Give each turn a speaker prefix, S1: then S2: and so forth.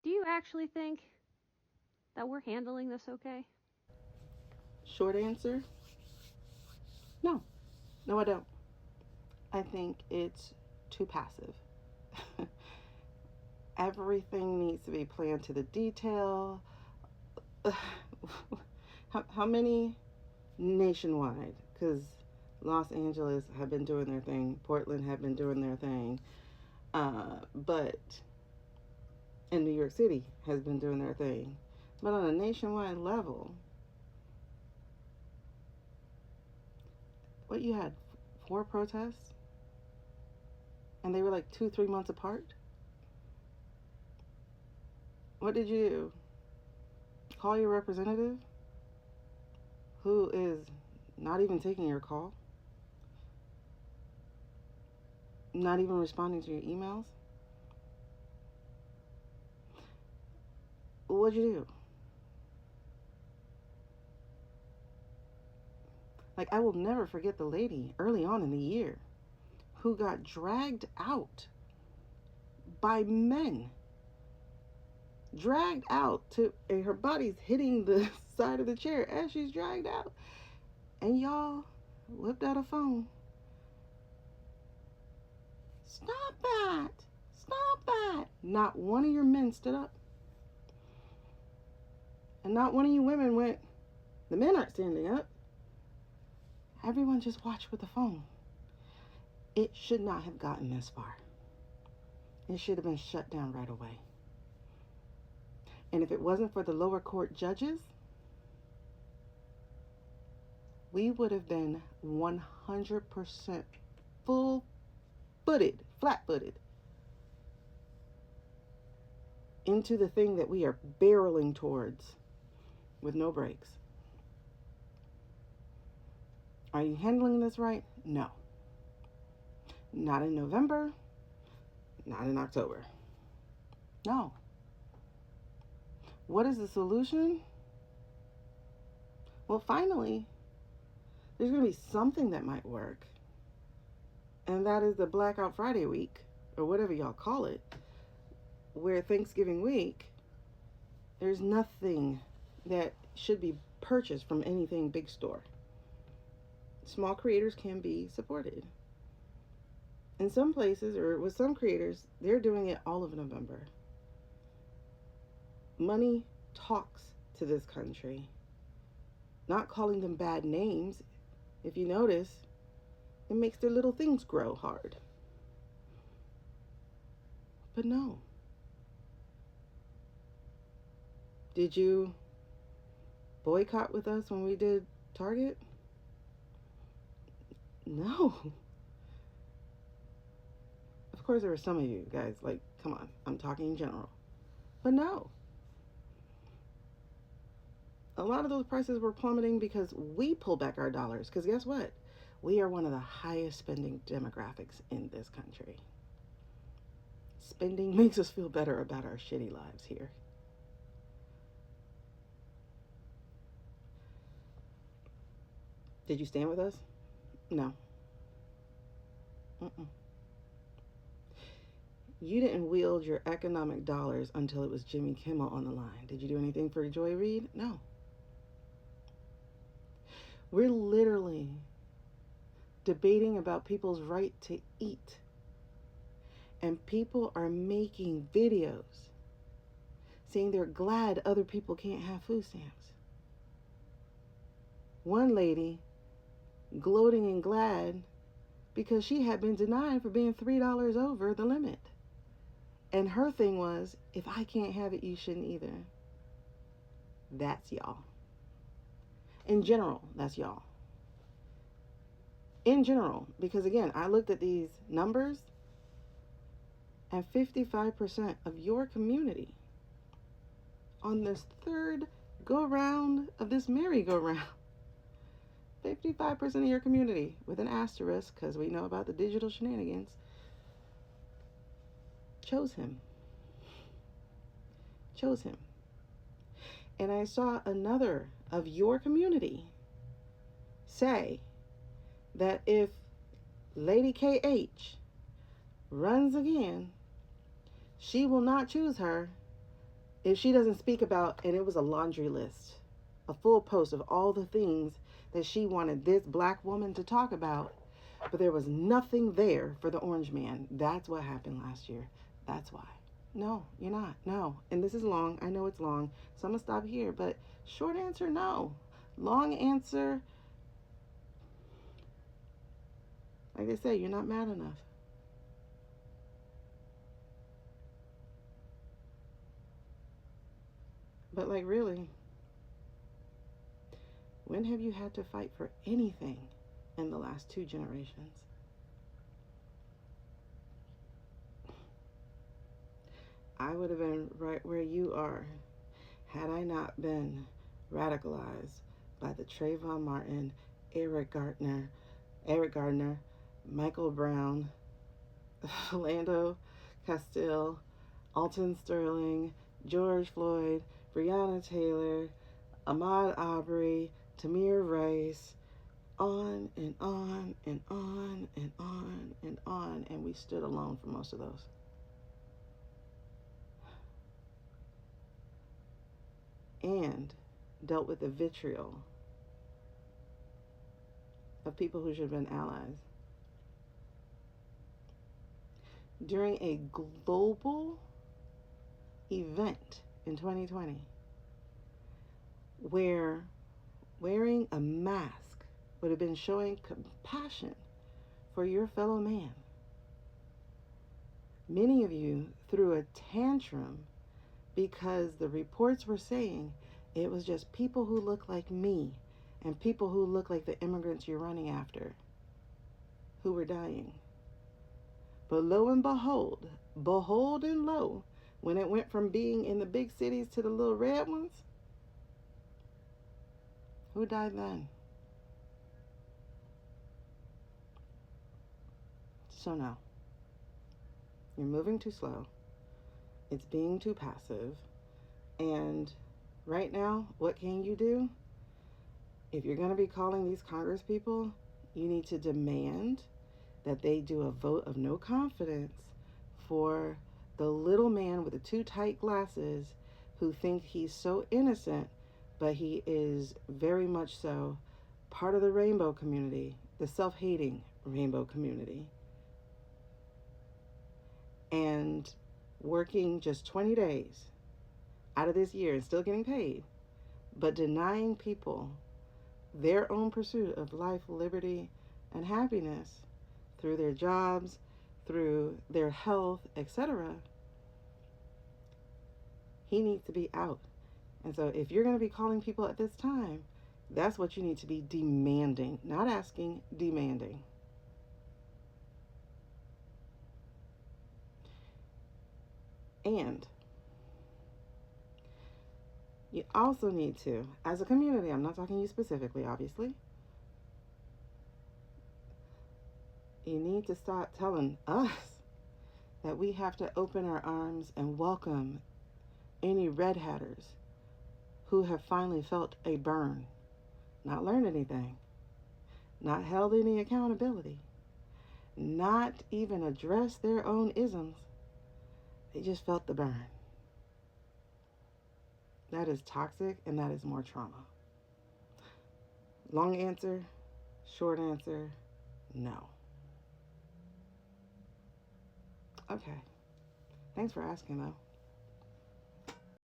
S1: Do you actually think that we're handling this okay?
S2: Short answer, no. No, I don't. I think it's too passive. Everything needs to be planned to the detail. How many nationwide? Because Los Angeles have been doing their thing, Portland have been doing their thing, but and New York City has been doing their thing. But on a nationwide level, what you had 4 protests, and they were like 2, 3 months apart. What did you do? Call your representative, who is not even taking your call, not even responding to your emails? What'd you do? Like, I will never forget the lady early on in the year who got dragged out by men. Dragged out to, and her body's hitting the side of the chair as she's dragged out. And y'all whipped out a phone. Stop that! Stop that! Not one of your men stood up. And not one of you women went, the men aren't standing up. Everyone just watched with the phone. It should not have gotten this far. It should have been shut down right away. And if it wasn't for the lower court judges, we would have been 100% full-footed, flat-footed into the thing that we are barreling towards with no brakes. Are you handling this right? No. Not in November, not in October. No. What is the solution? Well, finally, there's going to be something that might work. And that is the Blackout Friday week, or whatever y'all call it, where Thanksgiving week, there's nothing that should be purchased from anything big store. Small creators can be supported. In some places, or with some creators, they're doing it all of November. Money talks to this country. Not calling them bad names. If you notice, it makes their little things grow hard. But no. Did you boycott with us when we did Target? No. Of course, there were some of you guys, like, come on, I'm talking in general. But no. A lot of those prices were plummeting because we pulled back our dollars. Because guess what? We are one of the highest spending demographics in this country. Spending makes us feel better about our shitty lives here. Did you stand with us? No. Mm-mm. You didn't wield your economic dollars until it was Jimmy Kimmel on the line. Did you do anything for Joy Reid? No. We're literally debating about people's right to eat. And people are making videos saying they're glad other people can't have food stamps. One lady gloating and glad because she had been denied for being $3 over the limit. And her thing was, if I can't have it, you shouldn't either. That's y'all. In general, that's y'all. In general, because again, I looked at these numbers, and 55% of your community on this third go-round of this merry-go-round, 55% of your community, with an asterisk, because we know about the digital shenanigans, chose him. Chose him. And I saw another of your community say that if Lady KH runs again, she will not choose her if she doesn't speak about, and it was a laundry list, a full post of all the things that she wanted this black woman to talk about, but there was nothing there for the orange man. That's what happened last year. That's why. No, you're not. No. And this is long. I know it's long. So I'm going to stop here. But short answer, no. Long answer, like I say, you're not mad enough. But like really, when have you had to fight for anything in the last 2 generations? I would have been right where you are had I not been radicalized by the Trayvon Martin, Eric Gardner, Michael Brown, Philando Castile, Alton Sterling, George Floyd, Breonna Taylor, Ahmaud Arbery, Tamir Rice, on and on and on and on and on, and we stood alone for most of those. And dealt with the vitriol of people who should have been allies. During a global event in 2020 where wearing a mask would have been showing compassion for your fellow man. Many of you threw a tantrum because the reports were saying it was just people who look like me and people who look like the immigrants you're running after who were dying. But lo and behold and lo, when it went from being in the big cities to the little red ones, who died then? So no, you're moving too slow. It's being too passive. And right now, what can you do? If you're going to be calling these Congress people, you need to demand that they do a vote of no confidence for the little man with the too tight glasses who think he's so innocent, but he is very much so part of the rainbow community, the self-hating rainbow community, and working just 20 days out of this year and still getting paid, but denying people their own pursuit of life, liberty, and happiness through their jobs, through their health, etc. He needs to be out. And so if you're going to be calling people at this time, that's what you need to be demanding, not asking, demanding. And you also need to, as a community, I'm not talking to you specifically, obviously, you need to stop telling us that we have to open our arms and welcome any red hatters who have finally felt a burn, not learned anything, not held any accountability, not even addressed their own isms. They just felt the burn. That is toxic, and that is more trauma. Long answer, short answer, no. Okay. Thanks for asking, though.